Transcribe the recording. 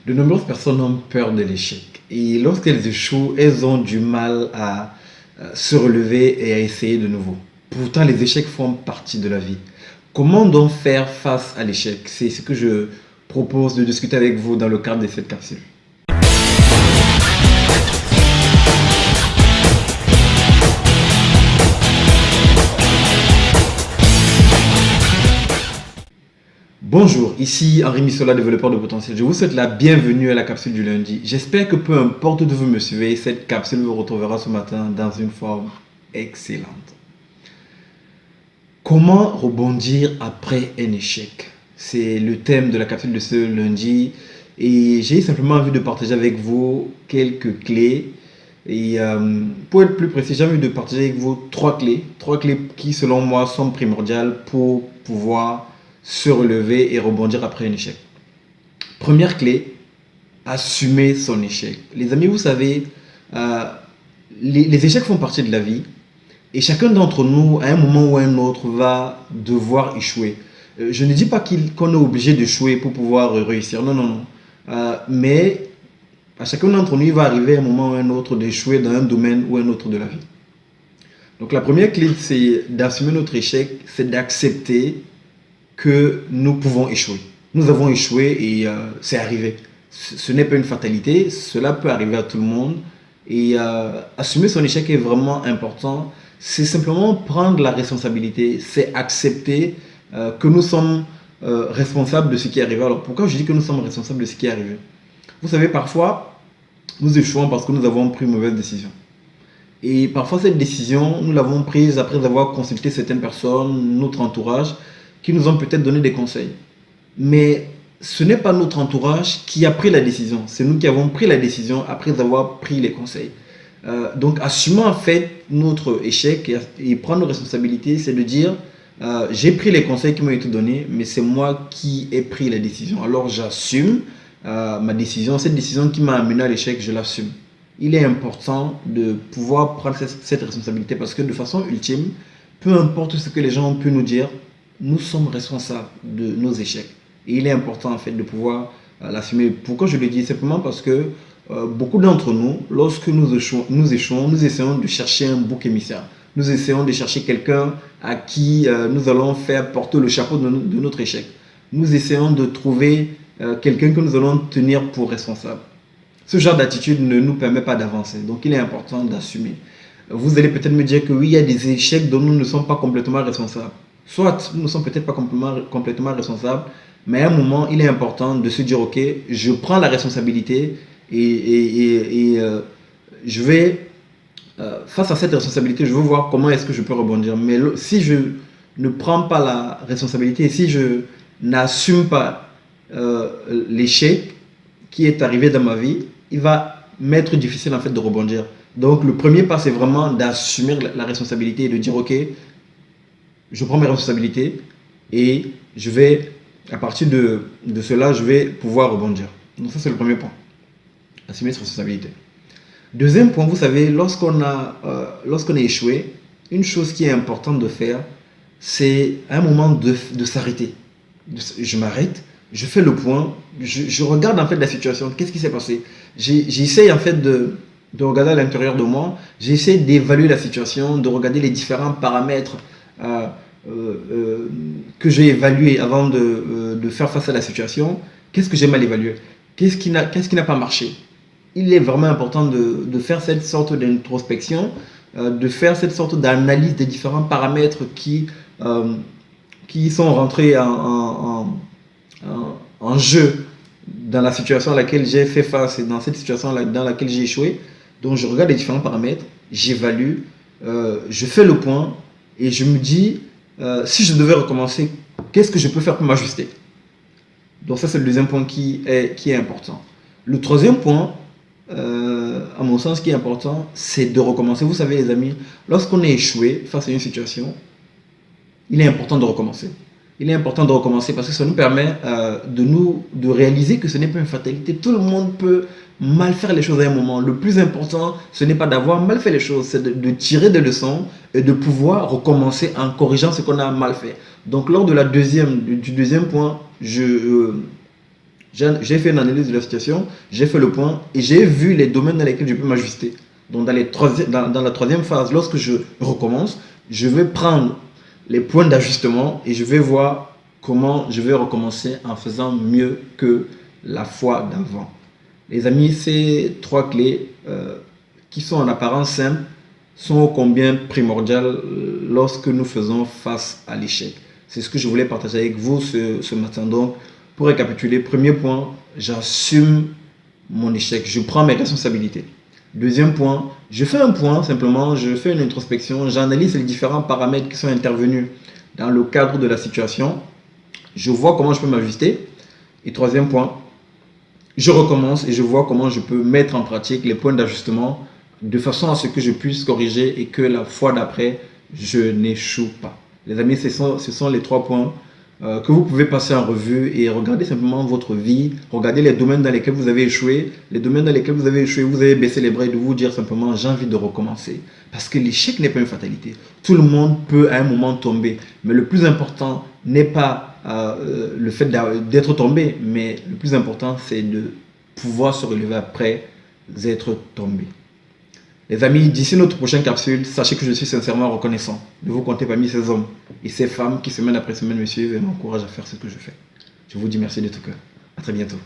De nombreuses personnes ont peur de l'échec et lorsqu'elles échouent, elles ont du mal à se relever et à essayer de nouveau. Pourtant, les échecs font partie de la vie. Comment donc faire face à l'échec? C'est ce que je propose de discuter avec vous dans le cadre de cette capsule. Bonjour, ici Henri Missola, développeur de potentiel. Je vous souhaite la bienvenue à la capsule du lundi. J'espère que peu importe où vous me suivez, cette capsule vous retrouvera ce matin dans une forme excellente. Comment rebondir après un échec? C'est le thème de la capsule de ce lundi et j'ai simplement envie de partager avec vous quelques clés. Et pour être plus précis, j'ai envie de partager avec vous trois clés qui selon moi sont primordiales pour pouvoir se relever et rebondir après un échec. Première clé, assumer son échec. Les amis, vous savez, les échecs font partie de la vie et chacun d'entre nous, à un moment ou à un autre, va devoir échouer. Je ne dis pas qu'on est obligé d'échouer pour pouvoir réussir, non. Mais à chacun d'entre nous, il va arriver à un moment ou à un autre d'échouer dans un domaine ou un autre de la vie. Donc la première clé, c'est d'assumer notre échec, c'est d'accepter que nous pouvons échouer. Nous avons échoué et c'est arrivé. Ce n'est pas une fatalité, cela peut arriver à tout le monde. Et assumer son échec est vraiment important. C'est simplement prendre la responsabilité, c'est accepter que nous sommes responsables de ce qui est arrivé. Alors pourquoi je dis que nous sommes responsables de ce qui est arrivé? Vous savez, parfois, nous échouons parce que nous avons pris une mauvaise décision. Et parfois, cette décision, nous l'avons prise après avoir consulté certaines personnes, notre entourage, qui nous ont peut-être donné des conseils. Mais ce n'est pas notre entourage qui a pris la décision. C'est nous qui avons pris la décision après avoir pris les conseils. Donc, assumer en fait notre échec et prendre nos responsabilités, c'est de dire j'ai pris les conseils qui m'ont été donnés, mais c'est moi qui ai pris la décision. Alors, j'assume ma décision. Cette décision qui m'a amené à l'échec, je l'assume. Il est important de pouvoir prendre cette responsabilité parce que de façon ultime, peu importe ce que les gens ont pu nous dire, nous sommes responsables de nos échecs. Et il est important en fait de pouvoir l'assumer. Pourquoi je le dis? Simplement parce que beaucoup d'entre nous, lorsque nous échouons, nous essayons de chercher un bouc émissaire. Nous essayons de chercher quelqu'un à qui nous allons faire porter le chapeau de notre échec. Nous essayons de trouver quelqu'un que nous allons tenir pour responsable. Ce genre d'attitude ne nous permet pas d'avancer. Donc il est important d'assumer. Vous allez peut-être me dire que oui, il y a des échecs dont nous ne sommes pas complètement responsables. Soit nous ne sommes peut-être pas complètement responsables, mais à un moment, il est important de se dire, ok, je prends la responsabilité et je vais, face à cette responsabilité, je veux voir comment est-ce que je peux rebondir. Mais si je ne prends pas la responsabilité et si je n'assume pas l'échec qui est arrivé dans ma vie, il va m'être difficile en fait de rebondir. Donc le premier pas, c'est vraiment d'assumer la responsabilité et de dire, ok, je prends mes responsabilités et je vais, à partir de cela, je vais pouvoir rebondir. Donc ça, c'est le premier point. Assumer ses responsabilités. Deuxième point, vous savez, lorsqu'on a échoué, une chose qui est importante de faire, c'est à un moment de s'arrêter. Je m'arrête, je fais le point, je regarde en fait la situation, qu'est-ce qui s'est passé. J'essaye en fait de regarder à l'intérieur de moi, j'essaie d'évaluer la situation, de regarder les différents paramètres que j'ai évalué avant de faire face à la situation. Qu'est-ce que j'ai mal évalué? Qu'est-ce qui n'a pas marché? Il est vraiment important de faire cette sorte d'introspection, de faire cette sorte d'analyse des différents paramètres qui sont rentrés en jeu dans la situation à laquelle j'ai fait face et dans cette situation dans laquelle j'ai échoué. Donc je regarde les différents paramètres, j'évalue, je fais le point et je me dis si je devais recommencer, qu'est-ce que je peux faire pour m'ajuster? Donc ça, c'est le deuxième point qui est important. Le troisième point, à mon sens, qui est important, c'est de recommencer. Vous savez, les amis, lorsqu'on est échoué face à une situation, il est important de recommencer. Il est important de recommencer parce que ça nous permet de réaliser que ce n'est pas une fatalité. Tout le monde peut mal faire les choses à un moment. Le plus important, ce n'est pas d'avoir mal fait les choses, c'est de tirer des leçons et de pouvoir recommencer en corrigeant ce qu'on a mal fait. Donc lors de du deuxième point, je J'ai fait une analyse de la situation, j'ai fait le point et j'ai vu les domaines dans lesquels je peux m'ajuster. Donc dans la troisième phase, lorsque je recommence, je vais prendre les points d'ajustement et je vais voir comment je vais recommencer en faisant mieux que la fois d'avant. Les amis, ces trois clés qui sont en apparence simples sont ô combien primordiales lorsque nous faisons face à l'échec. C'est ce que je voulais partager avec vous ce matin. Donc, pour récapituler, premier point, j'assume mon échec, je prends mes responsabilités. Deuxième point, je fais un point simplement, je fais une introspection, j'analyse les différents paramètres qui sont intervenus dans le cadre de la situation, je vois comment je peux m'ajuster. Et troisième point, je recommence et je vois comment je peux mettre en pratique les points d'ajustement de façon à ce que je puisse corriger et que la fois d'après, je n'échoue pas. Les amis, ce sont les 3 points que vous pouvez passer en revue et regarder simplement votre vie, regarder les domaines dans lesquels vous avez échoué, les domaines dans lesquels vous avez échoué, vous avez baissé les bras et de vous dire simplement j'ai envie de recommencer. Parce que l'échec n'est pas une fatalité. Tout le monde peut à un moment tomber, mais le plus important n'est pas le fait d'être tombé, mais le plus important c'est de pouvoir se relever après être tombé. Les amis, d'ici notre prochaine capsule, sachez que je suis sincèrement reconnaissant de vous compter parmi ces hommes et ces femmes qui semaine après semaine me suivent et m'encouragent à faire ce que je fais. Je vous dis merci de tout cœur. À très bientôt.